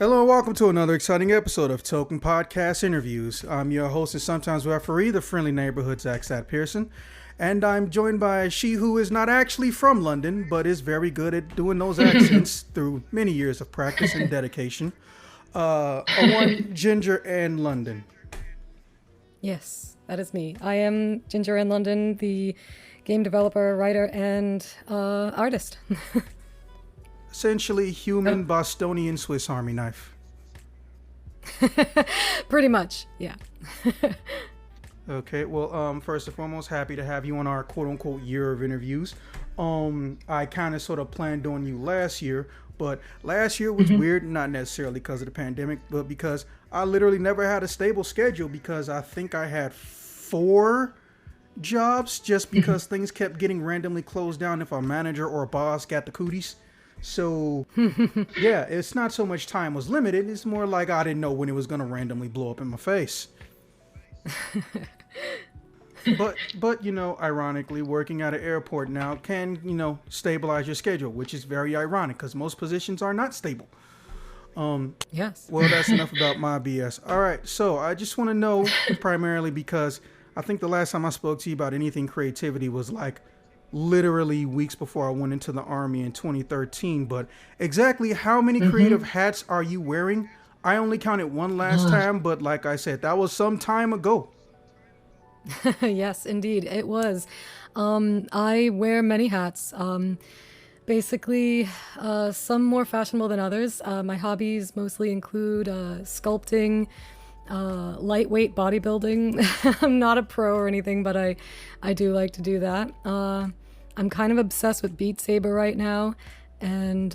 Hello and welcome to another exciting episode of Token Podcast Interviews. I'm your host and sometimes referee, the friendly neighborhood Zach Sat Pearson, and I'm joined by she who is not actually from London, but is very good at doing those accents through many years of practice and dedication. A one Ginger in London. Yes, that is me. I am Ginger in London, the game developer, writer, and artist. Essentially human Bostonian Swiss Army knife. Pretty much, yeah. Okay, well, first and foremost, happy to have you on our quote-unquote year of interviews. I kind of sort of planned on you last year, but last year was weird, not necessarily because of the pandemic, but because I literally never had a stable schedule because I think I had 4 jobs just because things kept getting randomly closed down if a manager or a boss got the cooties. So, yeah, it's not so much time was limited. It's more like I didn't know when it was going to randomly blow up in my face. But, you know, ironically, working at an airport now can, you know, stabilize your schedule, which is very ironic because most positions are not stable. Yes. Well, that's enough about my BS. All right. So I just want to know primarily because I think the last time I spoke to you about anything creativity was like literally weeks before I went into the Army in 2013. But exactly how many creative hats are you wearing? I only counted one last time, but like I said, that was some time ago. Yes, indeed, it was. I wear many hats. Basically, some more fashionable than others. My hobbies mostly include sculpting, lightweight bodybuilding. I'm not a pro or anything, but I do like to do that. I'm kind of obsessed with Beat Saber right now, and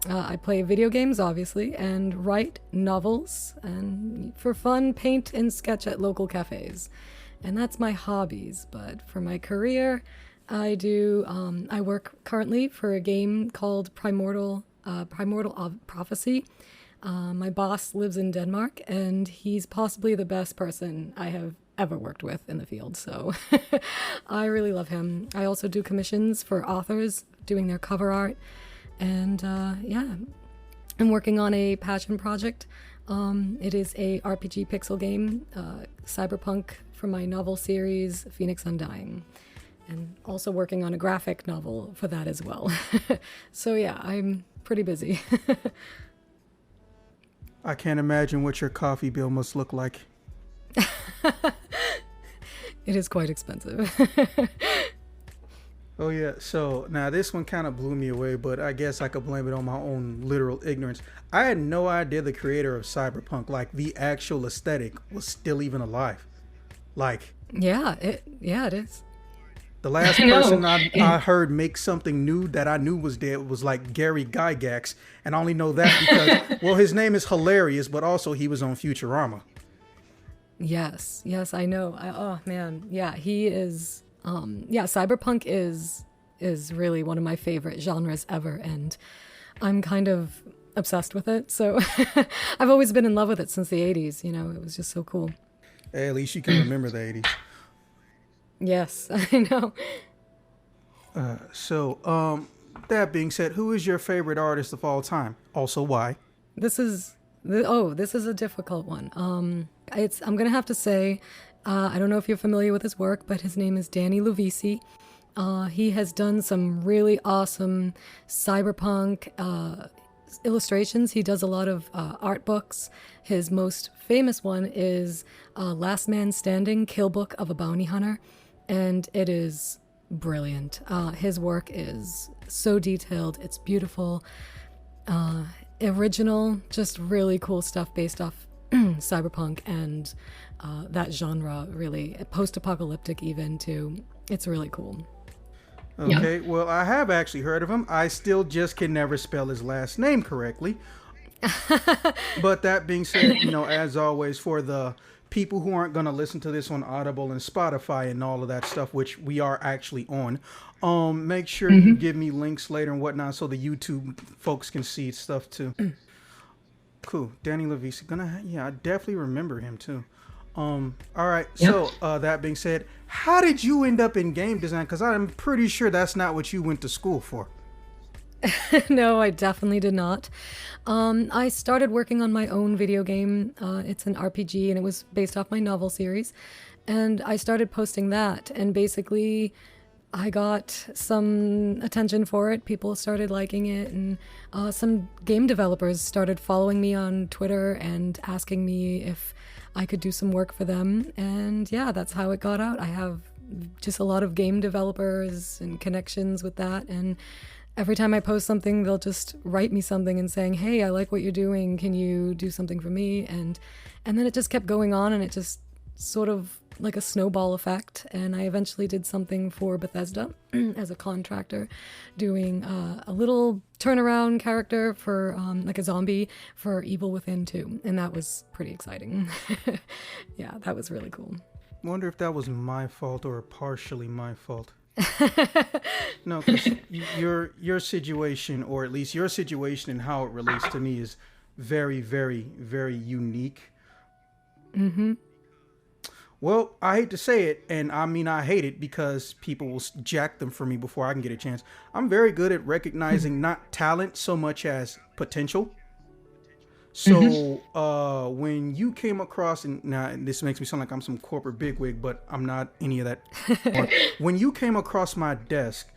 I play video games, obviously, and write novels, and for fun, paint and sketch at local cafes. And that's my hobbies. But for my career, I work currently for a game called Primordial Prophecy. My boss lives in Denmark, and he's possibly the best person I have ever worked with in the field. So I really love him. I also do commissions for authors doing their cover art. And yeah, I'm working on a passion project. It is a RPG pixel game, cyberpunk for my novel series, Phoenix Undying. And also working on a graphic novel for that as well. So yeah, I'm pretty busy. I can't imagine what your coffee bill must look like. It is quite expensive. Oh yeah, so now this one kind of blew me away, but I guess I could blame it on my own literal ignorance. I had no idea the creator of Cyberpunk, like the actual aesthetic, was still even alive. Like, Yeah, it is. the last person I heard make something new that I knew was dead was like Gary Gygax, and I only know that because, well, his name is hilarious, but also he was on Futurama. Yes, I know. Oh man, yeah, he is. Yeah, cyberpunk is really one of my favorite genres ever, and I'm kind of obsessed with it. So I've always been in love with it since the 80s. You know, it was just so cool. Hey, at least you can remember the 80s. Yes, I know. So, that being said, who is your favorite artist of all time? Also, why? This is a difficult one. I'm gonna have to say, I don't know if you're familiar with his work, but his name is Danny Lovisi. He has done some really awesome cyberpunk illustrations. He does a lot of art books. His most famous one is Last Man Standing, Kill Book of a Bounty Hunter, and it is brilliant. His work is so detailed. It's beautiful, original, just really cool stuff based off cyberpunk and that genre, really post-apocalyptic even too. It's really cool. Okay, well, I have actually heard of him. I still just can never spell his last name correctly. But that being said, you know, as always, for the people who aren't going to listen to this on Audible and Spotify and all of that stuff, which we are actually on, make sure you give me links later and whatnot so the YouTube folks can see stuff too. Cool. Danny Lovisi. I definitely remember him too. All right. So that being said, how did you end up in game design? Because I'm pretty sure that's not what you went to school for. No, I definitely did not. I started working on my own video game. It's an RPG and it was based off my novel series. And I started posting that. And basically, I got some attention for it. People started liking it. And some game developers started following me on Twitter and asking me if I could do some work for them. And yeah, that's how it got out. I have just a lot of game developers and connections with that. And every time I post something, they'll just write me something and saying, "Hey, I like what you're doing. Can you do something for me?" And then it just kept going on, and it just sort of like a snowball effect. And I eventually did something for Bethesda as a contractor, doing a little turnaround character for like a zombie for Evil Within 2, and that was pretty exciting. Yeah, that was really cool. Wonder if that was my fault or partially my fault. No, because your situation, or at least your situation and how it relates to me, is very, very, very unique. Mm-hmm. Well, I hate to say it, and I mean I hate it because people will jack them for me before I can get a chance. I'm very good at recognizing not talent so much as potential. So when you came across, and now this makes me sound like I'm some corporate bigwig, but I'm not any of that. When you came across my desk,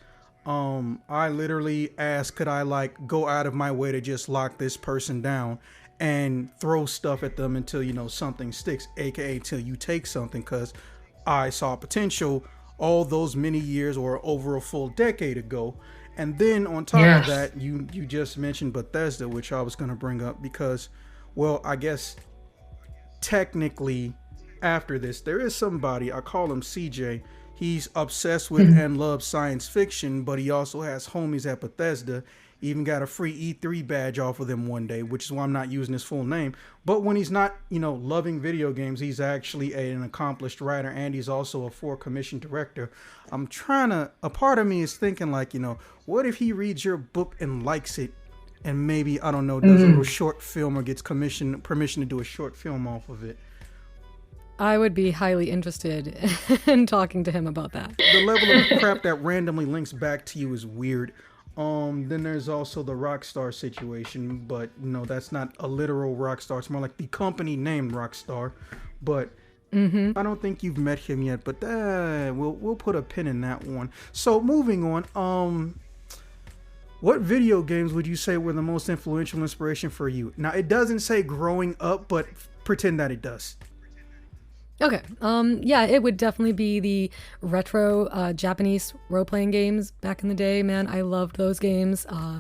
I literally asked, could I like go out of my way to just lock this person down and throw stuff at them until, you know, something sticks, aka till you take something, because I saw potential all those many years or over a full decade ago. And then on top of that, you just mentioned Bethesda, which I was going to bring up because, well, I guess technically after this, there is somebody, I call him CJ. He's obsessed with and loves science fiction, but he also has homies at Bethesda. Even got a free E3 badge off of them one day, which is why I'm not using his full name. But when he's not, you know, loving video games, he's actually an accomplished writer, and he's also a 4 commissioned director. I'm trying to, a part of me is thinking like, you know, what if he reads your book and likes it, and maybe, I don't know, does a little short film or gets permission to do a short film off of it? I would be highly interested in talking to him about that. The level of crap that randomly links back to you is weird. Then there's also the Rockstar situation, but no, that's not a literal Rockstar. It's more like the company named Rockstar. But I don't think you've met him yet. But we'll put a pin in that one. So moving on. What video games would you say were the most influential inspiration for you? Now it doesn't say growing up, but pretend that it does. Okay. Yeah, it would definitely be the retro Japanese role-playing games back in the day. Man, I loved those games. I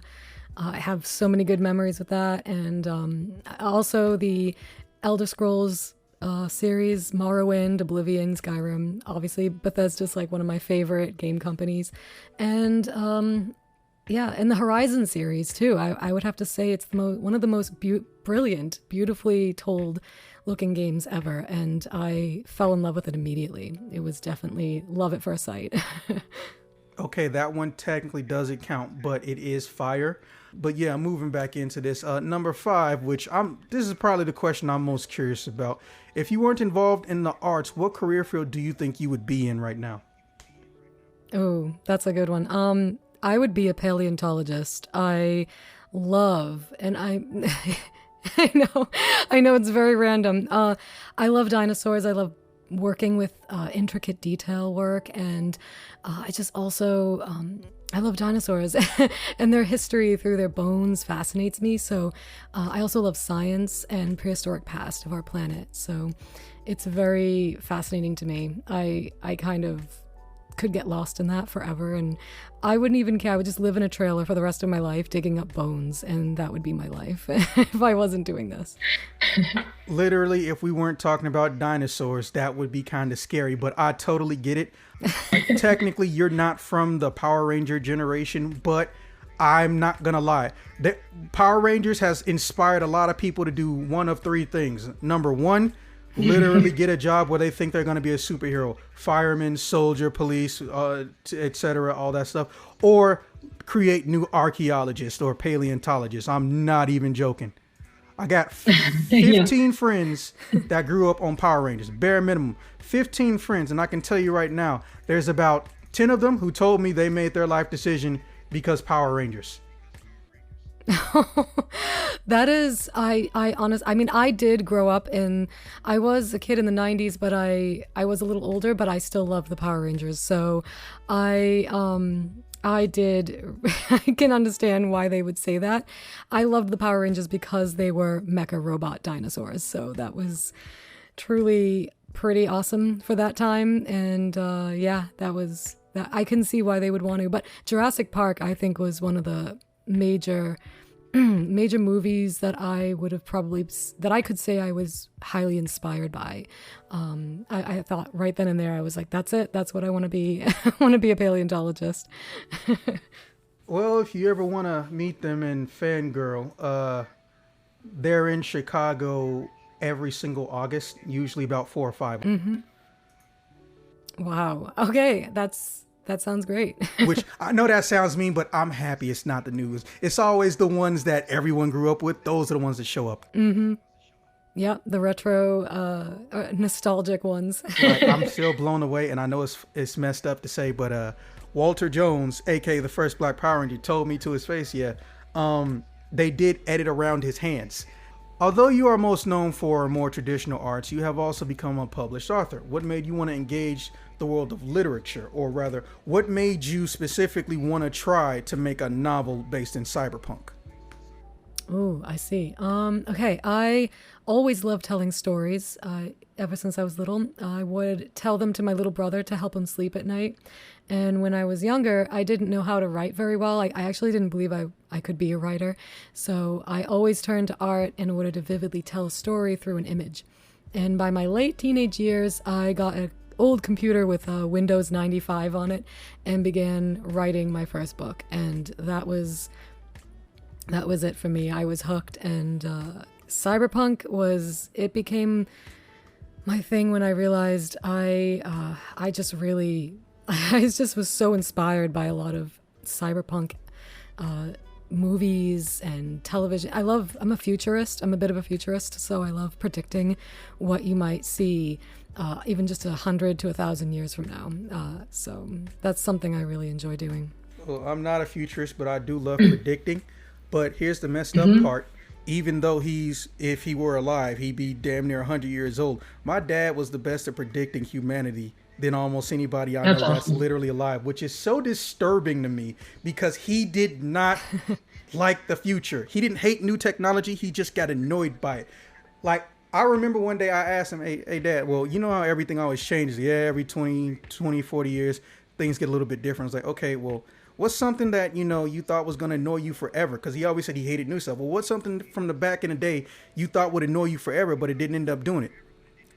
have so many good memories with that. And also the Elder Scrolls series, Morrowind, Oblivion, Skyrim. Obviously, Bethesda's like one of my favorite game companies. And yeah, and the Horizon series too. I would have to say it's one of the most brilliant, beautifully told looking games ever, and I fell in love with it immediately. It was definitely love at first sight. Okay, that one technically doesn't count, but it is fire. But yeah, moving back into this, number 5, this is probably the question I'm most curious about. If you weren't involved in the arts, what career field do you think you would be in right now? Oh, that's a good one. I would be a paleontologist. I love, and I know it's very random. I love dinosaurs. I love working with intricate detail work, and I just also I love dinosaurs and their history through their bones fascinates me. So I also love science and prehistoric past of our planet. So it's very fascinating to me. I kind of could get lost in that forever, and I wouldn't even care. I would just live in a trailer for the rest of my life digging up bones, and that would be my life if I wasn't doing this. Literally, if we weren't talking about dinosaurs, that would be kind of scary, but I totally get it. Technically, you're not from the Power Ranger generation, but I'm not gonna lie. Power Rangers has inspired a lot of people to do one of 3 things. Number 1, literally get a job where they think they're going to be a superhero. Fireman, soldier, police, etc., all that stuff. Or create new archaeologists or paleontologists. I'm not even joking. I got 15 friends that grew up on Power Rangers. Bare minimum. 15 friends. And I can tell you right now, there's about 10 of them who told me they made their life decision because Power Rangers. That is, I mean, I did grow up in, I was a kid in the 90s, but I was a little older, but I still loved the Power Rangers. So I did, I can understand why they would say that. I loved the Power Rangers because they were mecha robot dinosaurs. So that was truly pretty awesome for that time. And yeah, that was, that I can see why they would want to. But Jurassic Park, I think, was one of the major movies that I would have probably, that I could say I was highly inspired by. I thought right then and there, I was like, that's it. That's what I want to be. I want to be a paleontologist. Well, if you ever want to meet them in Fangirl, they're in Chicago every single August, usually about 4 or 5. Mm-hmm. Wow. Okay. That sounds great. Which I know that sounds mean, but I'm happy it's not the news. It's always the ones that everyone grew up with. Those are the ones that show up. Mm-hmm. Yeah, the retro, nostalgic ones. Like, I'm still blown away, and I know it's messed up to say, but Walter Jones, aka the first Black Power Ranger, told me to his face, they did edit around his hands. Although you are most known for more traditional arts, you have also become a published author. What made you want to engage the world of literature? Or rather, what made you specifically want to try to make a novel based in cyberpunk? Oh, I see. Okay, I always loved telling stories. Ever since I was little, I would tell them to my little brother to help him sleep at night. And when I was younger, I didn't know how to write very well. I actually didn't believe I could be a writer. So I always turned to art in order to vividly tell a story through an image. And by my late teenage years, I got an old computer with Windows 95 on it and began writing my first book. And that was it for me. I was hooked, and cyberpunk it became my thing when I realized I just was so inspired by a lot of cyberpunk movies and television. I'm a futurist. I'm a bit of a futurist, so I love predicting what you might see even just 100 to 1,000 years from now. So that's something I really enjoy doing. Well, I'm not a futurist, but I do love predicting. But here's the messed up part. Even though if he were alive, he'd be damn near 100 years old. My dad was the best at predicting humanity than almost anybody I know that's literally alive, which is so disturbing to me because he did not like the future. He didn't hate new technology. He just got annoyed by it. Like, I remember one day I asked him, hey Dad, well, you know how everything always changes? Yeah, every 20, 40 years, things get a little bit different. I was like, okay, well, what's something that, you thought was going to annoy you forever? Because he always said he hated new stuff. Well, what's something from the back in the day you thought would annoy you forever, but it didn't end up doing it?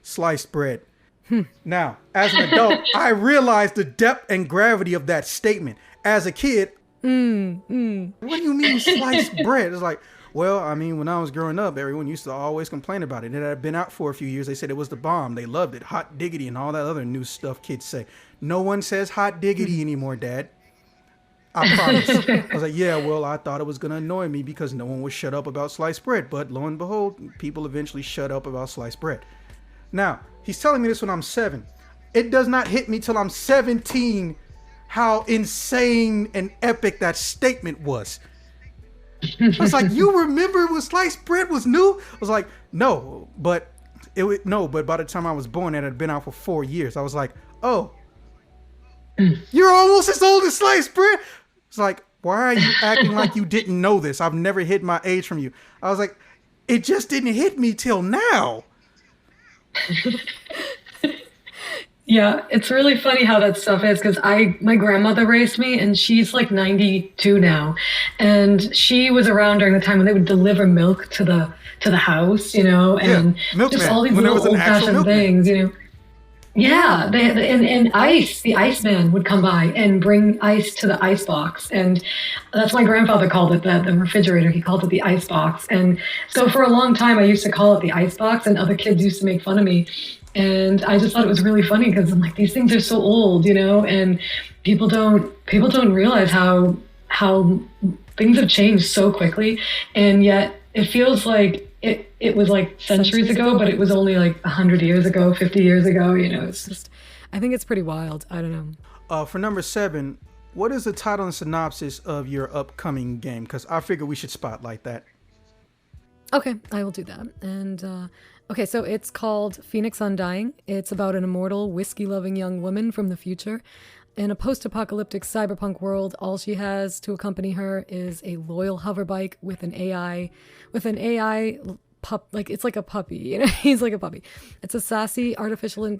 Sliced bread. Now, as an adult, I realized the depth and gravity of that statement. As a kid, what do you mean sliced bread? It's like, well, I mean, when I was growing up, everyone used to always complain about it. It had been out for a few years. They said it was the bomb. They loved it. Hot diggity and all that other new stuff kids say. No one says hot diggity anymore, Dad. I promise. I was like, yeah, well, I thought it was going to annoy me because no one would shut up about sliced bread. But lo and behold, people eventually shut up about sliced bread. Now, he's telling me this when I'm 7. It does not hit me till I'm 17 how insane and epic that statement was. I was like, you remember when sliced bread was new? I was like, no, but by the time I was born, it had been out for 4 years. I was like, oh, you're almost as old as sliced bread. It's like, why are you acting like you didn't know this? I've never hid my age from you. I was like, it just didn't hit me till now. Yeah, it's really funny how that stuff is because my grandmother raised me and she's like 92 now, and she was around during the time when they would deliver milk to the house, and just all these little old-fashioned things, Yeah, and ice. The Iceman would come by and bring ice to the ice box, and that's my grandfather called it the refrigerator. He called it the ice box, and so for a long time I used to call it the ice box, and other kids used to make fun of me, and I just thought it was really funny because I'm like, these things are so old, and people don't realize how things have changed so quickly, and yet it feels like it was like centuries ago, but it was only like 100 years ago, 50 years ago, It's just, I think it's pretty wild. I don't know. For number 7, what is the title and synopsis of your upcoming game? Because I figure we should spotlight that. Okay, I will do that. And okay, so it's called Phoenix Undying. It's about an immortal, whiskey-loving young woman from the future. In a post-apocalyptic cyberpunk world, all she has to accompany her is a loyal hoverbike with an AI pup, like it's like a puppy, you know, he's like a puppy. It's a sassy artificial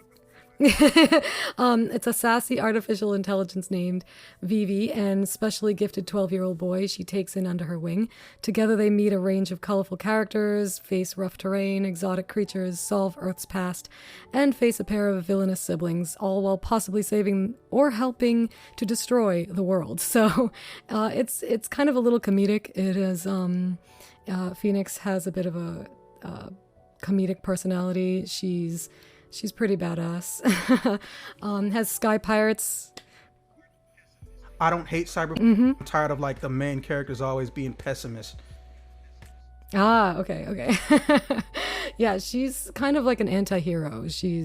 it's a sassy artificial intelligence named Vivi and specially gifted 12-year-old boy she takes in under her wing. Together they meet a range of colorful characters, face rough terrain, exotic creatures, solve Earth's past, and face a pair of villainous siblings, all while possibly saving or helping to destroy the world. So it's kind of a little comedic. It is Phoenix has a bit of a comedic personality. She's pretty badass. Has sky pirates. I don't hate cyberpunk. I'm tired of like the main characters always being pessimists. Ah, okay. Yeah, she's kind of like an anti-hero. She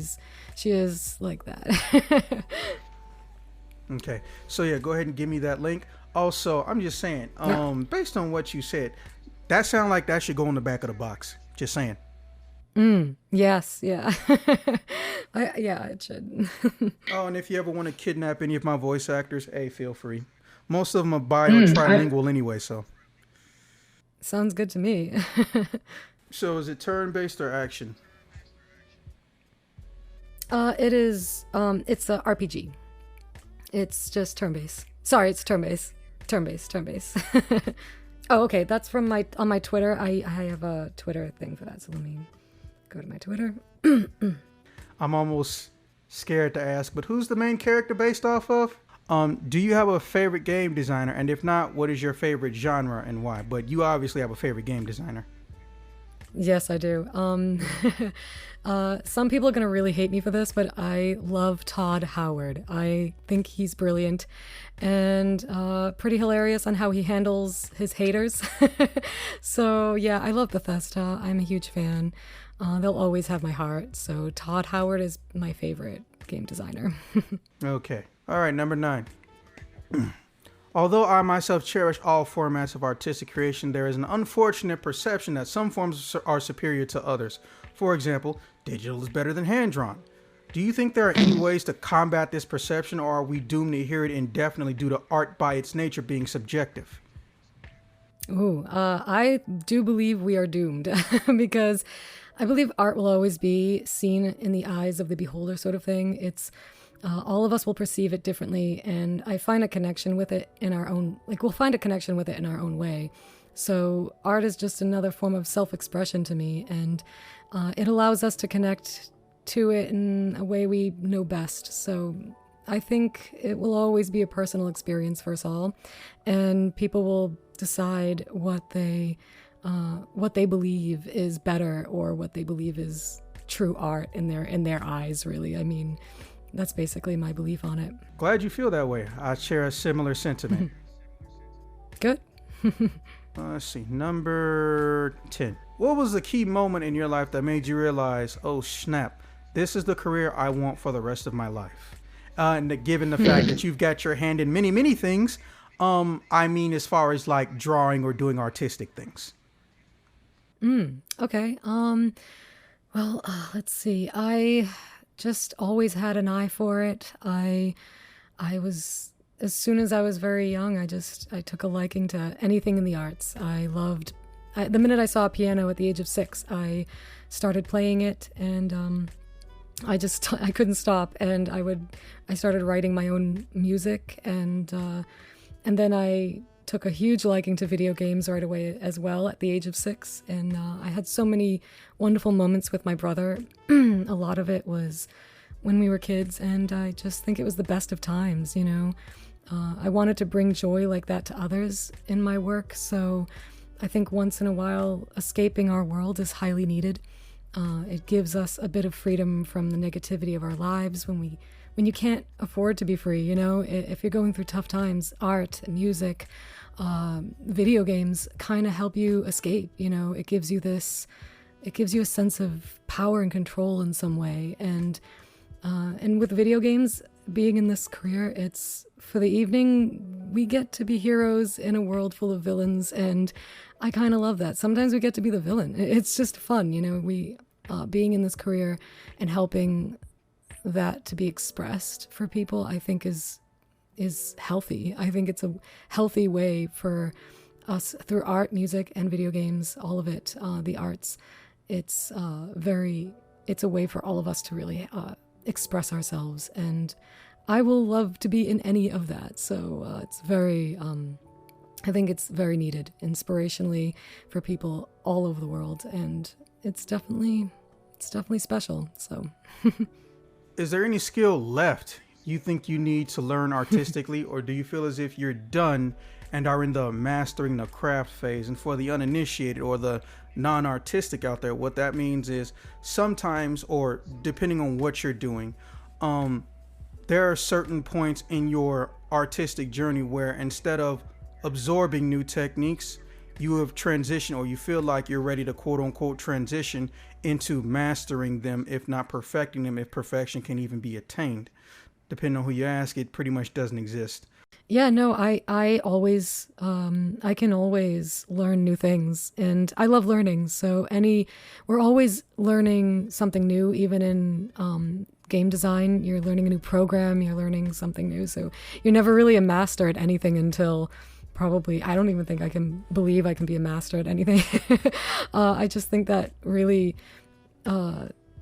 is like that. Okay, so yeah, go ahead and give me that link. Also, I'm just saying, based on what you said, that sounds like that should go in the back of the box. Just saying. Yes, yeah. Yeah, it should. Oh, and if you ever want to kidnap any of my voice actors, hey, feel free. Most of them are bi or trilingual anyway, so. Sounds good to me. So is it turn-based or action? It is, it's a RPG. It's just turn-based. Sorry, it's turn-based. Turn-based. Oh, okay, that's from on my Twitter. I have a Twitter thing for that, so let me go to my Twitter. I'm almost scared to ask, but who's the main character based off of? Do you have a favorite game designer? And if not, what is your favorite genre and why? But you obviously have a favorite game designer. Yes, I do. Some people are going to really hate me for this, but I love Todd Howard. I think he's brilliant and pretty hilarious on how he handles his haters. So, yeah, I love Bethesda. I'm a huge fan. They'll always have my heart. So Todd Howard is my favorite game designer. Okay. All right, number 9. Although I myself cherish all formats of artistic creation, there is an unfortunate perception that some forms are superior to others. For example, digital is better than hand-drawn. Do you think there are any ways to combat this perception, or are we doomed to hear it indefinitely due to art by its nature being subjective? Ooh, I do believe we are doomed because I believe art will always be seen in the eyes of the beholder sort of thing. It's all of us will perceive it differently, and I find a connection with it in our own, we'll find a connection with it in our own way. So art is just another form of self-expression to me, and it allows us to connect to it in a way we know best. So I think it will always be a personal experience for us all, and people will decide what they believe is better or what they believe is true art in their eyes, really. I mean, that's basically my belief on it. Glad you feel that way. I share a similar sentiment. Good. Let's see. Number 10. What was the key moment in your life that made you realize, oh snap, this is the career I want for the rest of my life? And given the fact that you've got your hand in many, many things, I mean, as far as like drawing or doing artistic things. Okay. Well, let's see. I just always had an eye for it. I was, as soon as I was very young, I took a liking to anything in the arts. The minute I saw a piano at the age of 6, I started playing it, and I couldn't stop. And I started writing my own music, and then I took a huge liking to video games right away as well at the age of 6. And I had so many wonderful moments with my brother. A lot of it was when we were kids, and I just think it was the best of times, you know. I wanted to bring joy like that to others in my work, so I think once in a while escaping our world is highly needed. It gives us a bit of freedom from the negativity of our lives when you can't afford to be free, you know. If you're going through tough times, art, music, video games kind of help you escape, you know. It gives you a sense of power and control in some way, and with video games, being in this career, it's for the evening, we get to be heroes in a world full of villains, and I kind of love that. Sometimes we get to be the villain. It's just fun, we being in this career and helping that to be expressed for people, I think is healthy. I think it's a healthy way for us through art, music, and video games, all of it, the arts. It's it's a way for all of us to really express ourselves, and I will love to be in any of that. So it's very, I think it's very needed inspirationally for people all over the world, and it's definitely special. So, is there any skill left you think you need to learn artistically, or do you feel as if you're done and are in the mastering the craft phase? And for the uninitiated or the non-artistic out there, what that means is sometimes, or depending on what you're doing, there are certain points in your artistic journey where instead of absorbing new techniques, you have transitioned, or you feel like you're ready to quote unquote transition into mastering them, if not perfecting them, if perfection can even be attained. Depending on who you ask, it pretty much doesn't exist. Yeah, no, I always, I can always learn new things, and I love learning. So we're always learning something new, even in game design. You're learning a new program, you're learning something new. So you're never really a master at anything until probably, I don't even think I can believe I can be a master at anything. I just think that really,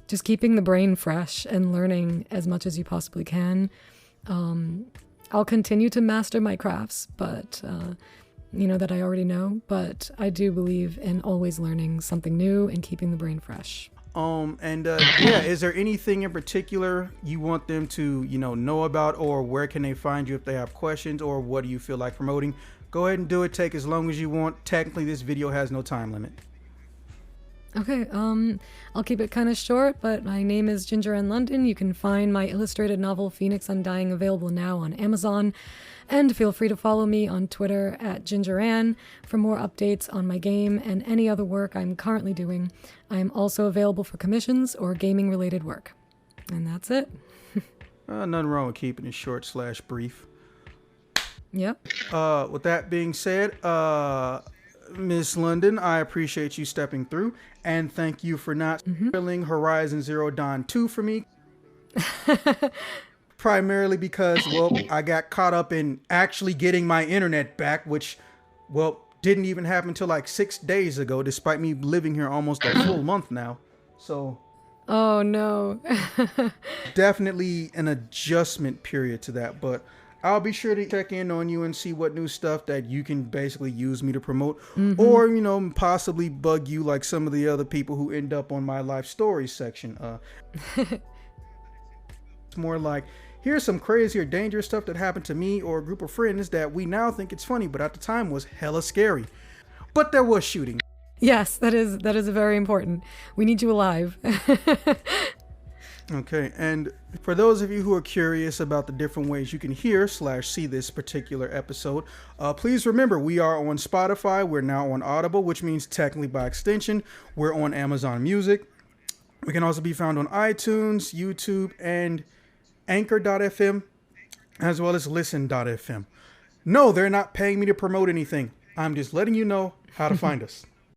just keeping the brain fresh and learning as much as you possibly can. I'll continue to master my crafts, but that I already know. But I do believe in always learning something new and keeping the brain fresh. Is there anything in particular you want them to, know about, or where can they find you if they have questions, or what do you feel like promoting? Go ahead and do it. Take as long as you want. Technically, this video has no time limit. Okay, I'll keep it kind of short, but my name is Ginger Ann London. You can find my illustrated novel, Phoenix Undying, available now on Amazon. And feel free to follow me on Twitter at Ginger Ann for more updates on my game and any other work I'm currently doing. I am also available for commissions or gaming-related work. And that's it. Nothing wrong with keeping it short / brief. Yep. With that being said, Miss London, I appreciate you stepping through, and thank you for not spoiling Horizon Zero Dawn 2 for me. Primarily because, I got caught up in actually getting my internet back, which, didn't even happen until like 6 days ago, despite me living here almost a full month now. So, oh no. definitely an adjustment period to that, but I'll be sure to check in on you and see what new stuff that you can basically use me to promote, or, possibly bug you like some of the other people who end up on my life stories section. It's more like, here's some crazy or dangerous stuff that happened to me or a group of friends that we now think it's funny, but at the time was hella scary. But there was shooting. Yes, that is very important. We need you alive. Okay, and for those of you who are curious about the different ways you can hear / see this particular episode, please remember we are on Spotify. We're now on Audible, which means technically by extension, we're on Amazon Music. We can also be found on iTunes, YouTube, and Anchor.fm, as well as Listen.fm. No, they're not paying me to promote anything. I'm just letting you know how to find us.